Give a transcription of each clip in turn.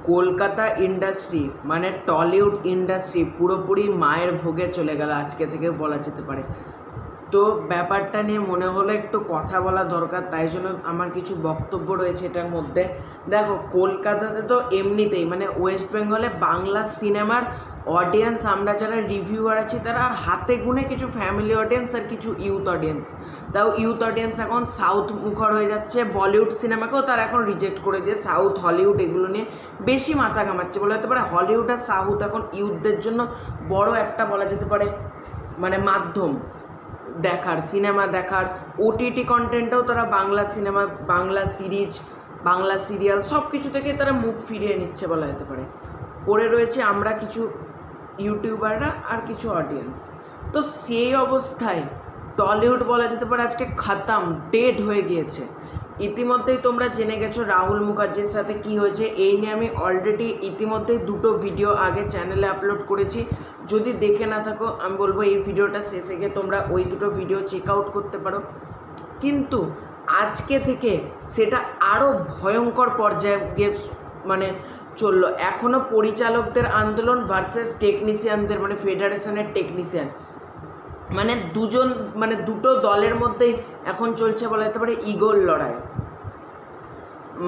Kolkata industry মানে Tollywood industry পুরোপুরি মায়ের ভোগে চলে গেল আজকে থেকে বলা যেতে পারে। তো ব্যাপারটা নিয়ে মনে হলো একটু কথা বলা দরকার, তাই জন্য আমার কিছু বক্তব্য রয়েছে এটার মধ্যে। দেখো, কলকাতাতে তো এমনিতেই মানে ওয়েস্ট বেঙ্গলে বাংলা সিনেমার অডিয়েন্স, আমরা যারা রিভিউয়ার আছি তারা আর হাতে গুনে কিছু ফ্যামিলি অডিয়েন্স আর কিছু ইউথ অডিয়েন্স। তাও ইউথ অডিয়েন্স এখন সাউথ মুখর হয়ে যাচ্ছে, বলিউড সিনেমাকেও তারা এখন রিজেক্ট করে দিয়ে সাউথ হলিউড এগুলো নিয়ে বেশি মাথা ঘামাচ্ছে বলা যেতে পারে। হলিউড আর সাউথ এখন ইউথদের জন্য বড় একটা বলা যেতে পারে মানে মাধ্যম দেখার, সিনেমা দেখার। ওটিটি কন্টেন্টেও তারা Bangla cinema, Bangla series, Bangla serial সব কিছু থেকে তারা মুখ ফিরিয়ে নিচ্ছে বলা যেতে পারে। পড়ে রয়েছে আমরা কিছু ইউটিউবাররা আর কিছু অডিয়েন্স। তো সেই অবস্থায় টলিউড বলা যেতে পারে আজকে খতম, ডেড হয়ে গিয়েছে। ইতিমধ্যেই তোমরা জেনে গেছো রাহুল মুখার্জির সাথে কি হয়েছে। এই নিয়ে আমি অলরেডি ইতিমধ্যেই দুটো ভিডিও আগে চ্যানেলে আপলোড করেছি। যদি দেখে না থাকো আমি বলবো এই ভিডিওটা শেষে গিয়ে তোমরা ওই দুটো ভিডিও চেক আউট করতে পারো। কিন্তু আজকে থেকে সেটা আরও ভয়ঙ্কর পর্যায়ে গিয়ে মানে চললো। এখনও পরিচালকদের আন্দোলন ভার্সেস টেকনিশিয়ানদের মানে ফেডারেশনের টেকনিশিয়ান, মানে দুজন মানে দুটো দলের মধ্যেই এখন চলছে বলা যেতে পারে ইগোর লড়াই।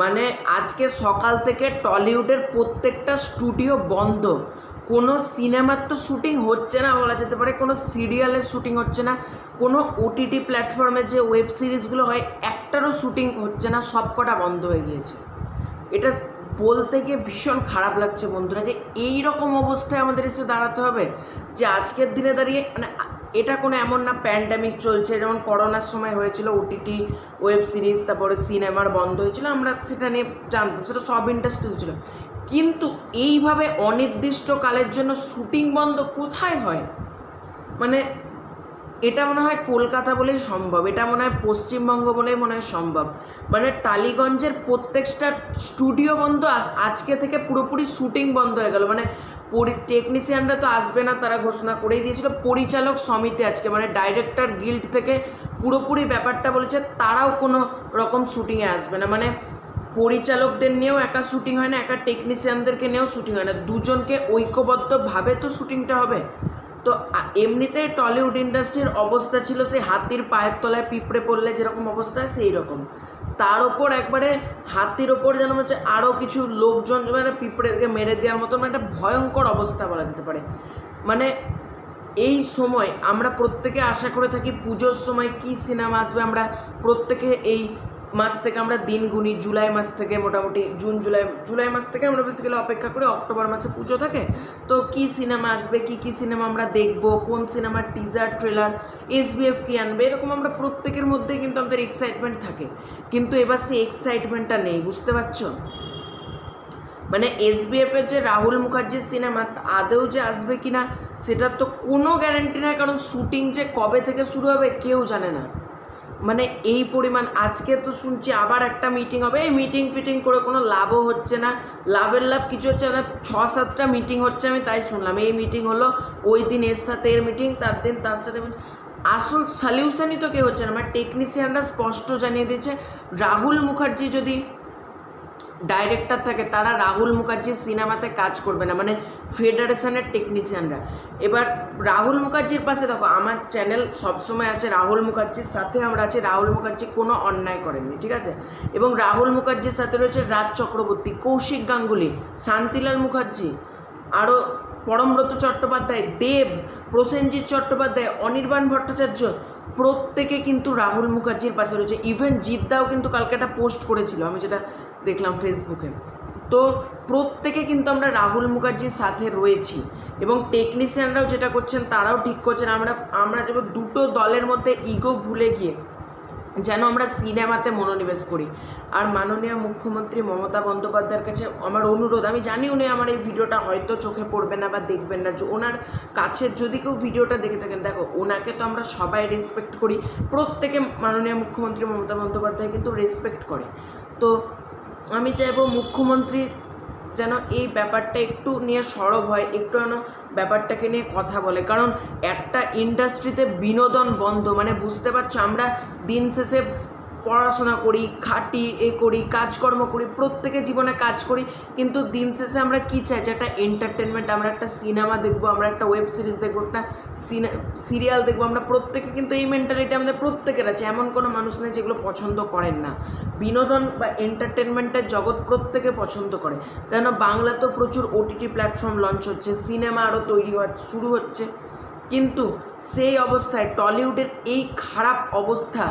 মানে আজকে সকাল থেকে টলিউডের প্রত্যেকটা স্টুডিও বন্ধ, কোনো সিনেমার তো শ্যুটিং হচ্ছে না বলা যেতে পারে, কোনো সিরিয়ালের শ্যুটিং হচ্ছে না, কোনো ওটিটি প্ল্যাটফর্মের যে ওয়েব সিরিজগুলো হয় একটারও শ্যুটিং হচ্ছে না, সব কটা বন্ধ হয়ে গিয়েছে। এটা বলতে গিয়ে ভীষণ খারাপ লাগছে বন্ধুরা, যে এই রকম অবস্থায় আমাদের এসে দাঁড়াতে হবে। যে আজকের দিনে দাঁড়িয়ে মানে এটা কোনো এমন না প্যান্ডামিক চলছে, যেমন করোনার সময় হয়েছিল ওটিটি ওয়েব সিরিজ তারপরে সিনেমার বন্ধ হয়েছিল, আমরা সেটা নিয়ে জানতাম, সেটা সব ইন্ডাস্ট্রি হয়েছিল। কিন্তু এইভাবে অনির্দিষ্টকালের জন্য শ্যুটিং বন্ধ কোথায় হয়? মানে এটা মনে হয় কলকাতা বলেই সম্ভব, এটা মনে হয় পশ্চিমবঙ্গ বলেই মনে হয় সম্ভব। মানে টালিগঞ্জের প্রত্যেকটা স্টুডিও বন্ধ, আজকে থেকে পুরোপুরি শ্যুটিং বন্ধ হয়ে গেল। মানে টেকনিশিয়ানরা তো আসবে না, তারা ঘোষণা করেই দিয়েছিল। পরিচালক সমিতি আজকে মানে ডাইরেক্টর গিল্ড থেকে পুরোপুরি ব্যাপারটা বলেছে তারাও কোনো রকম শ্যুটিংয়ে আসবে না। মানে পরিচালকদের নিয়েও একা শ্যুটিং হয় না, একা টেকনিশিয়ানদেরকে নিয়েও শ্যুটিং হয় না, দুজনকে ঐক্যবদ্ধভাবে তো শ্যুটিংটা হবে। তো এমনিতে টলিউড ইন্ডাস্ট্রির অবস্থা ছিল সেই হাতির পায়ের তলায় পিঁপড়ে পড়লে যেরকম অবস্থা সেই রকম, তার ওপর একবারে হাতির ওপর যেন হচ্ছে আরও কিছু লোকজন মানে পিঁপড়েকে মেরে দেওয়ার মতো একটা ভয়ঙ্কর অবস্থা বলা যেতে পারে। মানে এই সময় আমরা প্রত্যেকে আশা করে থাকি পুজোর সময় কি সিনেমা আসবে, আমরা প্রত্যেকে এই মাস থেকে আমরা দিন গুনি, জুলাই মাস থেকে মোটামুটি জুলাই মাস থেকে আমরা বেসিক্যালি অপেক্ষা করি, অক্টোবর মাসে পুজো থাকে। তো কি সিনেমা আসবে, কি সিনেমা আমরা দেখব, কোন সিনেমার টিজার ট্রেলার, এসবিএফ কি আনবে, এরকম আমরা প্রত্যেকের মধ্যেই কিন্তু আমাদের এক্সাইটমেন্ট থাকে। কিন্তু এবার সেই এক্সাইটমেন্টটা নেই, বুঝতে পারছো? মানে এসবিএফের যে রাহুল মুখার্জির সিনেমা আদৌ যে আসবে কি না সেটার তো কোনো গ্যারান্টি নেই, কারণ শ্যুটিং যে কবে থেকে শুরু হবে কেউ জানে না। মানে এই পরিমাণ, আজকে তো শুনছি আবার একটা মিটিং হবে, এই মিটিং করে কোনো লাভও হচ্ছে না, লাভের লাভ কিছু হচ্ছে না। 6-7টা মিটিং হচ্ছে আমি তাই শুনলাম, এই মিটিং হলো, ওই দিন এর সাথে এর মিটিং, তার দিন তার সাথে, আসল সলিউশনই তো কেউ হচ্ছে না। মানে টেকনিশিয়ানরা স্পষ্ট জানিয়ে দিয়েছে রাহুল মুখার্জি যদি ডাইরেক্টর থাকে তারা রাহুল মুখার্জির সিনেমাতে কাজ করবে না, মানে ফেডারেশনের টেকনিশিয়ানরা। এবার রাহুল মুখার্জির পাশে দেখো, আমার চ্যানেল সবসময় আছে রাহুল মুখার্জির সাথে, আমরা আছি, রাহুল মুখার্জি কোনো অন্যায় করেননি, ঠিক আছে? এবং রাহুল মুখার্জির সাথে রয়েছে রাজ চক্রবর্তী, কৌশিক গাঙ্গুলি, শান্তিলাল মুখার্জি, আরও পরমব্রত চট্টোপাধ্যায়, দেব, প্রসেনজিৎ চট্টোপাধ্যায়, অনির্বাণ ভট্টাচার্য, প্রত্যেকে কিন্তু রাহুল মুখার্জির পাশে রয়েছে। ইভেন জিদ্দাও কিন্তু কালকে একটা পোস্ট করেছিল, আমি যেটা দেখলাম ফেসবুকে। তো প্রত্যেকে কিন্তু আমরা রাহুল মুখার্জির সাথে রয়েছি, এবং টেকনিশিয়ানরাও যেটা করছেন তারাও ঠিক করছেন। আমরা যেন দুটো দলের মধ্যে ইগো ভুলে গিয়ে যেন আমরা সিনেমাতে মনোনিবেশ করি। আর মাননীয় মুখ্যমন্ত্রী মমতা বন্দ্যোপাধ্যায়ের কাছে আমার অনুরোধ, আমি জানি উনি আমার এই ভিডিওটা হয়তো চোখে পড়বে না বা দেখবেন না, ওনার কাছে যদি কেউ ভিডিওটা দেখে থাকেন, দেখো ওনাকে তো আমরা সবাই রেসপেক্ট করি, প্রত্যেকে মাননীয় মুখ্যমন্ত্রী মমতা বন্দ্যোপাধ্যায় কিন্তু রেসপেক্ট করে। তো আমি চাইবো মুখ্যমন্ত্রী যেন এই ব্যাপারটা একটু নিয়ে সরব হয়, একটু যেন ব্যাপারটাকে নিয়ে কথা বলে। কারণ একটা ইন্ডাস্ট্রিতে বিনোদন বন্ধ, মানে বুঝতে পারছো, আমরা দিন শেষে পড়াশোনা করি, খাটি, করি, কাজকর্ম করি, প্রত্যেকে জীবনে কাজ করি, কিন্তু দিন শেষে আমরা কী চাই? যে একটা এন্টারটেনমেন্ট, আমরা একটা সিনেমা দেখবো, আমরা একটা ওয়েব সিরিজ দেখবো, একটা সিরিয়াল দেখবো। আমরা প্রত্যেকে কিন্তু এই মেন্টালিটি আমাদের প্রত্যেকের আছে, এমন কোনো মানুষ নেই যেগুলো পছন্দ করেন না। বিনোদন বা এন্টারটেনমেন্টের জগৎ প্রত্যেকে পছন্দ করে। কেন বাংলাতেও প্রচুর ওটিটি প্ল্যাটফর্ম লঞ্চ হচ্ছে, সিনেমা আরও তৈরি শুরু হচ্ছে, কিন্তু সেই অবস্থায় টলিউডের এই খারাপ অবস্থা,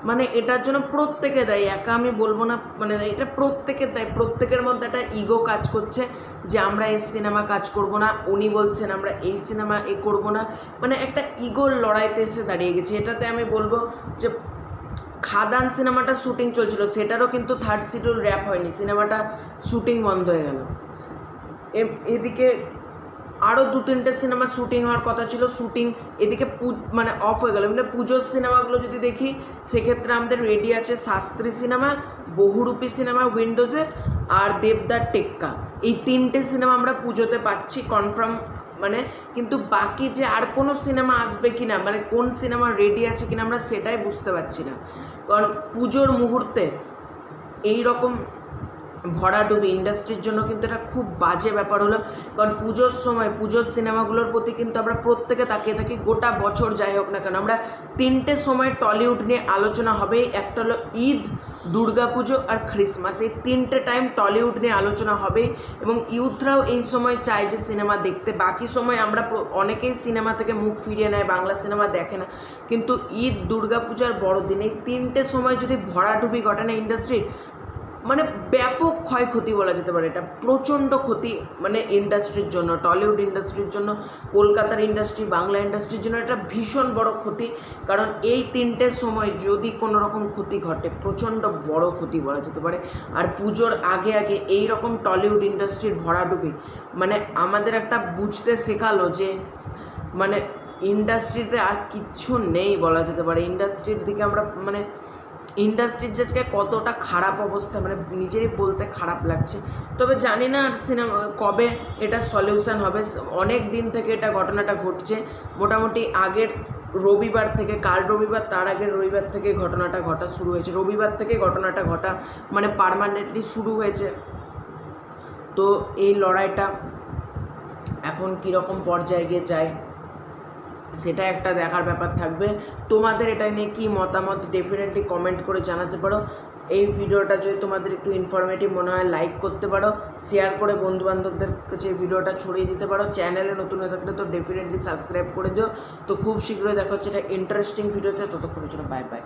মানে এটার জন্য প্রত্যেকে দেয়, একা আমি বলবো না, মানে এটা প্রত্যেকে দেয়। প্রত্যেকের মধ্যে একটা ইগো কাজ করছে যে আমরা এই সিনেমা কাজ করব না, উনি বলছেন আমরা এই সিনেমা করব না, মানে একটা ইগোর লড়াইতে এসে দাঁড়িয়ে গেছে। এটাতে আমি বলবো যে খাদান সিনেমাটা শ্যুটিং চলছিল, সেটারও কিন্তু থার্ড শিডিউল র্যাপ হয়নি, সিনেমাটা শ্যুটিং বন্ধ হয়ে গেল। এদিকে আরও 2-3টে সিনেমা শ্যুটিং হওয়ার কথা ছিল, শ্যুটিং এদিকে মানে অফ হয়ে গেল। মানে পুজোর সিনেমাগুলো যদি দেখি, সেক্ষেত্রে আমাদের রেডি আছে শাস্ত্রী সিনেমা, বহুরূপী সিনেমা উইন্ডোজের, আর দেবদার টেক্কা। এই 3টে সিনেমা আমরা পুজোতে পাচ্ছি কনফার্ম, মানে কিন্তু বাকি যে আর কোনো সিনেমা আসবে কি না, মানে কোন সিনেমা রেডি আছে কিনা আমরা সেটাই বুঝতে পারছি না। কারণ পুজোর মুহূর্তে এই রকম ভরাডুবি ইন্ডাস্ট্রির জন্য কিন্তু এটা খুব বাজে ব্যাপার হলো। কারণ পুজোর সময় পুজোর সিনেমাগুলোর প্রতি কিন্তু আমরা প্রত্যেকে তাকিয়ে থাকি, গোটা বছর যাই হোক না কেন। আমরা 3টে সময় টলিউড নিয়ে আলোচনা হবেই, একটা হলো ঈদ, দুর্গাপুজো আর ক্রিসমাস। এই 3টে টাইম টলিউড নিয়ে আলোচনা হবেই, এবং ইউথরাও এই সময় চায় যে সিনেমা দেখতে। বাকি সময় আমরা অনেকেই সিনেমা থেকে মুখ ফিরিয়ে নেয়, বাংলা সিনেমা দেখে না, কিন্তু ঈদ, দুর্গাপুজো আর বড়দিন, এই 3টে সময় যদি ভরাডুবি ঘটে না ইন্ডাস্ট্রির, মানে ব্যাপক ক্ষয়ক্ষতি বলা যেতে পারে। এটা প্রচণ্ড ক্ষতি, মানে ইন্ডাস্ট্রির জন্য, টলিউড ইন্ডাস্ট্রির জন্য, কলকাতার ইন্ডাস্ট্রি, বাংলা ইন্ডাস্ট্রির জন্য এটা ভীষণ বড় ক্ষতি। কারণ এই 3টে সময় যদি কোনো রকম ক্ষতি ঘটে, প্রচণ্ড বড় ক্ষতি বলা যেতে পারে। আর পুজোর আগে আগে এই রকম টলিউড ইন্ডাস্ট্রির ভরাডুবি, মানে আমাদের একটা বুঝতে শেখালো যে মানে ইন্ডাস্ট্রিতে আর কিচ্ছু নেই বলা যেতে পারে। ইন্ডাস্ট্রির দিকে আমরা, মানে ইন্ডাস্ট্রির যে আজকে কতটা খারাপ অবস্থা, মানে নিজেরই বলতে খারাপ লাগছে। তবে জানি না সিনেমা কবে এটা সলিউশন হবে। অনেক দিন থেকে এটা ঘটনাটা ঘটছে, মোটামুটি আগের রবিবার থেকে, কাল রবিবার, তার আগের রবিবার থেকে ঘটনাটা ঘটা শুরু হয়েছে। রবিবার থেকে ঘটনাটা ঘটা মানে পার্মানেন্টলি শুরু হয়েছে। তো এই লড়াইটা এখন কীরকম পর্যায়ে গিয়ে যায় সেটা একটা দেখার ব্যাপার থাকবে। তোমাদের এটা নিয়ে কী মতামত ডেফিনেটলি কমেন্ট করে জানাতে পারো। এই ভিডিওটা যদি তোমাদের একটু ইনফরমেটিভ মনে হয়, লাইক করতে পারো, শেয়ার করে বন্ধুবান্ধবদের কাছে ভিডিওটা ছড়িয়ে দিতে পারো। চ্যানেলে নতুন হয়ে থাকলে তো ডেফিনেটলি সাবস্ক্রাইব করে দিও। তো খুব শীঘ্রই দেখা হচ্ছে এটা ইন্টারেস্টিং ভিডিওতে, ততক্ষণের জন্য বাই বাই।